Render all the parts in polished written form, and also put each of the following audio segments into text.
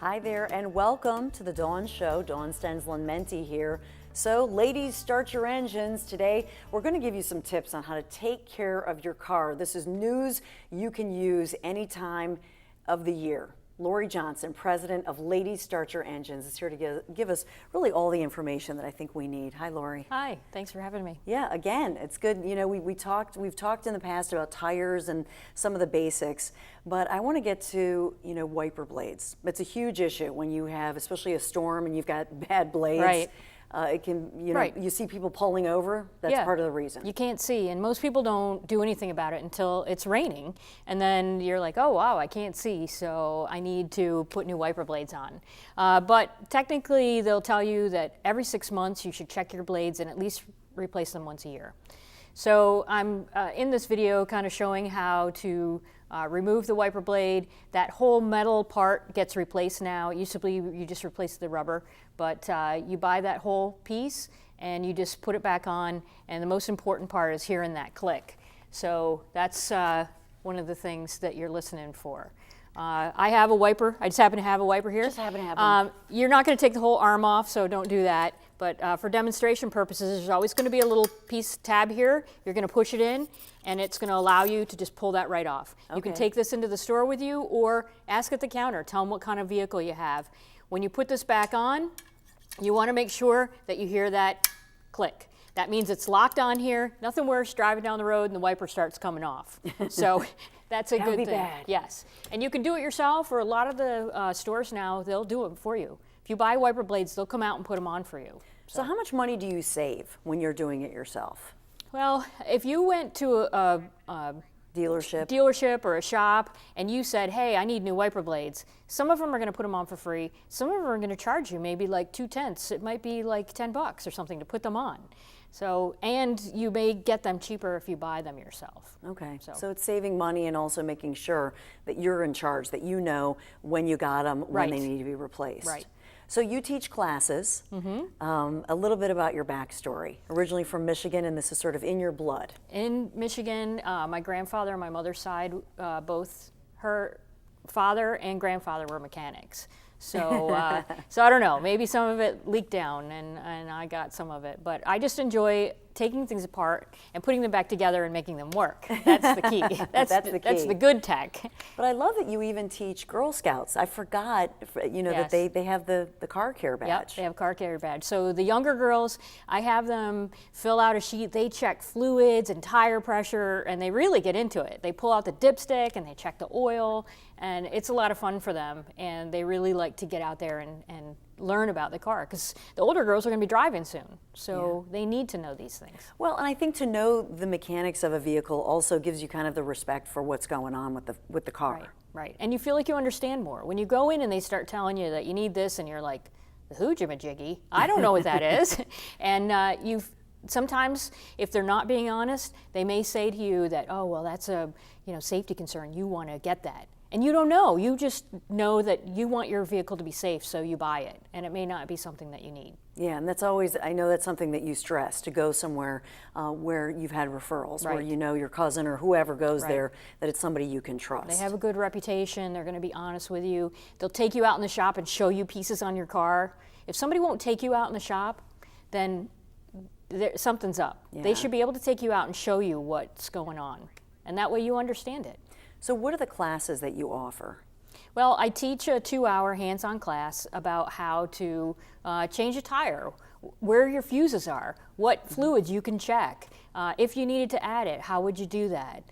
Hi there, and welcome to the Dawn Show. Dawn Stensland-Menti here. So, ladies, start your engines. Today, we're going to give you some tips on how to take care of your car. This is news you can use any time of the year. Lori Johnson, president of Ladies Start Your Engines, is here to give us really all the information that I think we need. Hi, Lori. Hi, thanks for having me. Yeah, again, it's good. You know, we've talked in the past about tires and some of the basics, but I want to get to, wiper blades. It's a huge issue when you have, especially a storm and you've got bad blades. Right. It can, Right. You see people pulling over. That's part of the reason. You can't see, and most people don't do anything about it until it's raining, and then you're like, oh wow, I can't see, so I need to put new wiper blades on. But technically, they'll tell you that every 6 months you should check your blades and at least replace them once a year. So I'm in this video kind of showing how to remove the wiper blade. That whole metal part gets replaced now. It used to be you just replace the rubber, but you buy that whole piece and you just put it back on, and the most important part is hearing that click. So that's one of the things that you're listening for. I have a wiper. I just happen to have a wiper here. Just happen to have one. You're not going to take the whole arm off, so don't do that. But for demonstration purposes, there's always going to be a little piece tab here. You're going to push it in, and it's going to allow you to just pull that right off. Okay. You can take this into the store with you or ask at the counter. Tell them what kind of vehicle you have. When you put this back on, you want to make sure that you hear that click. That means it's locked on here. Nothing worse, driving down the road and the wiper starts coming off. So that's a good thing. Bad. Yes. And you can do it yourself, or a lot of the stores now, they'll do it for you. If you buy wiper blades, they'll come out and put them on for you. So how much money do you save when you're doing it yourself? Well, if you went to a dealership or a shop and you said, hey, I need new wiper blades, some of them are going to put them on for free. Some of them are going to charge you maybe like 2/10. It might be like $10 or something to put them on. So, and you may get them cheaper if you buy them yourself. Okay, so it's saving money and also making sure that you're in charge, that you know when you got them, when they need to be replaced. Right. So you teach classes. A little bit about your backstory. Originally from Michigan, and this is sort of in your blood. In Michigan, my grandfather on my mother's side, both her father and grandfather were mechanics. So, so I don't know, maybe some of it leaked down and I got some of it, but I just enjoy taking things apart and putting them back together and making them work. That's the key. That's the key. That's the good tech. But I love that you even teach Girl Scouts. I forgot, that they have the car care badge. Yep, they have a car care badge. So the younger girls, I have them fill out a sheet. They check fluids and tire pressure, and they really get into it. They pull out the dipstick and they check the oil, and it's a lot of fun for them, and they really like to get out there and learn about the car, because the older girls are going to be driving soon, so they need to know these things. Well, and I think to know the mechanics of a vehicle also gives you kind of the respect for what's going on with the car. Right. And you feel like you understand more. When you go in and they start telling you that you need this, and you're like, the hoojamajiggy, I don't know what that is. And sometimes, if they're not being honest, they may say to you that, oh, well, that's a safety concern. You want to get that. And you don't know. You just know that you want your vehicle to be safe, so you buy it. And it may not be something that you need. Yeah, and that's always, I know that's something that you stress, to go somewhere where you've had referrals, where your cousin or whoever goes there, that it's somebody you can trust. They have a good reputation. They're going to be honest with you. They'll take you out in the shop and show you pieces on your car. If somebody won't take you out in the shop, then something's up. Yeah. They should be able to take you out and show you what's going on. And that way you understand it. So what are the classes that you offer? Well, I teach a 2-hour hands-on class about how to change a tire, where your fuses are, what fluids you can check. If you needed to add it, how would you do that?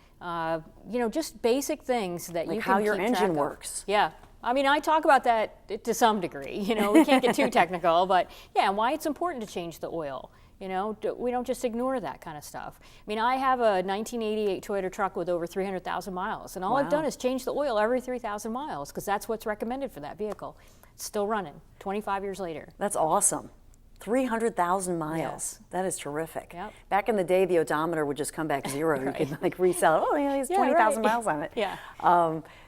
Just basic things that you can keep track of. Like how your engine works. Yeah. I mean, I talk about that to some degree. We can't get too technical, but yeah, why it's important to change the oil. We don't just ignore that kind of stuff. I mean, I have a 1988 Toyota truck with over 300,000 miles, and all I've done is change the oil every 3,000 miles, because that's what's recommended for that vehicle. It's still running 25 years later. That's awesome. 300,000 miles. Yes. That is terrific. Yep. Back in the day, the odometer would just come back zero. You could resell it. Oh, he has 20,000 miles on it. Yeah.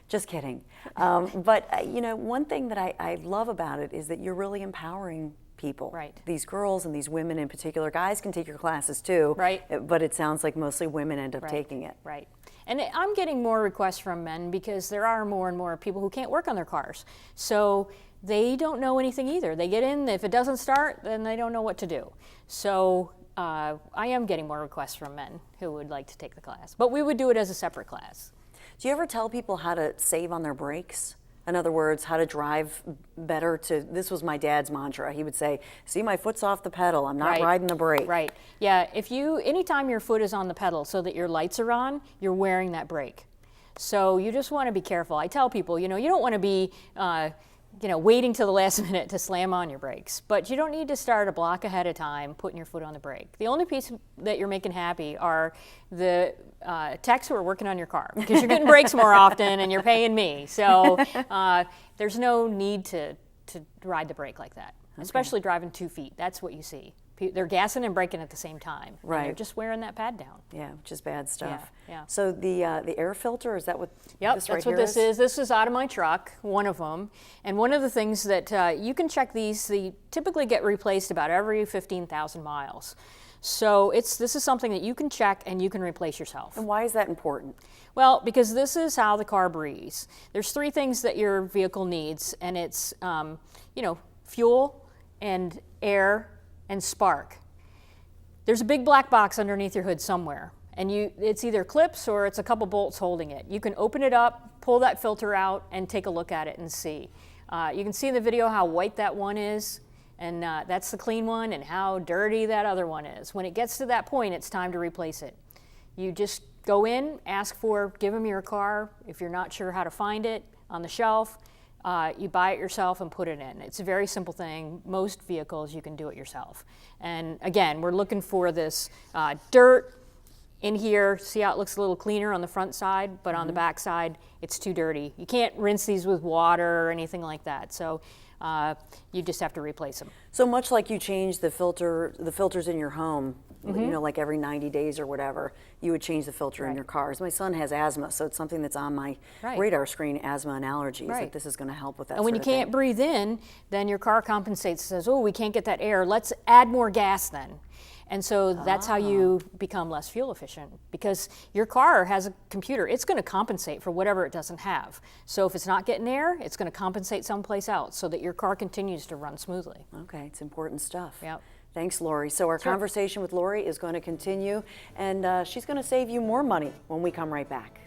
Just kidding. But one thing that I love about it is that you're really empowering people. Right. These girls and these women in particular. Guys can take your classes too. Right. But it sounds like mostly women end up taking it. Right. And I'm getting more requests from men, because there are more and more people who can't work on their cars. So they don't know anything either. They get in, if it doesn't start, then they don't know what to do. So I am getting more requests from men who would like to take the class, but we would do it as a separate class. Do you ever tell people how to save on their brakes? In other words, how to drive better this was my dad's mantra. He would say, see, my foot's off the pedal. I'm not riding the brake. Right. Yeah, anytime your foot is on the pedal so that your lights are on, you're wearing that brake. So you just want to be careful. I tell people, you don't want to be, waiting till the last minute to slam on your brakes. But you don't need to start a block ahead of time putting your foot on the brake. The only piece that you're making happy are the techs who are working on your car, because you're getting brakes more often and you're paying me. So there's no need to ride the brake like that, especially driving 2 feet. That's what you see. They're gassing and braking at the same time. Right. And they're just wearing that pad down. Yeah, which is bad stuff. Yeah. So the air filter, is that what Yep, this that's right what here this is. This is out of my truck, one of them. And one of the things that you can check they typically get replaced about every 15,000 miles. So this is something that you can check and you can replace yourself. And why is that important? Well, because this is how the car breathes. There's 3 things that your vehicle needs, and it's fuel and air and spark. There's a big black box underneath your hood somewhere, and it's either clips or it's a couple bolts holding it. You can open it up, pull that filter out, and take a look at it and see. You can see in the video how white that one is, and that's the clean one, and how dirty that other one is. When it gets to that point, it's time to replace it. You just go in, give them your car. If you're not sure how to find it on the shelf, you buy it yourself and put it in. It's a very simple thing. Most vehicles, you can do it yourself. And again, we're looking for this dirt in here. See how it looks a little cleaner on the front side, but on the back side, it's too dirty. You can't rinse these with water or anything like that. So you just have to replace them. So much like you change the filters in your home, like every 90 days or whatever, you would change the filter in your cars. My son has asthma, so it's something that's on my radar screen, asthma and allergies, that this is going to help with that. And when you can't breathe in, then your car compensates, says, oh, we can't get that air. Let's add more gas then. And so that's how you become less fuel efficient, because your car has a computer. It's going to compensate for whatever it doesn't have. So if it's not getting air, it's going to compensate someplace else so that your car continues to run smoothly. Okay, it's important stuff. Yep. Thanks, Lori. So our conversation with Lori is going to continue, and she's going to save you more money when we come right back.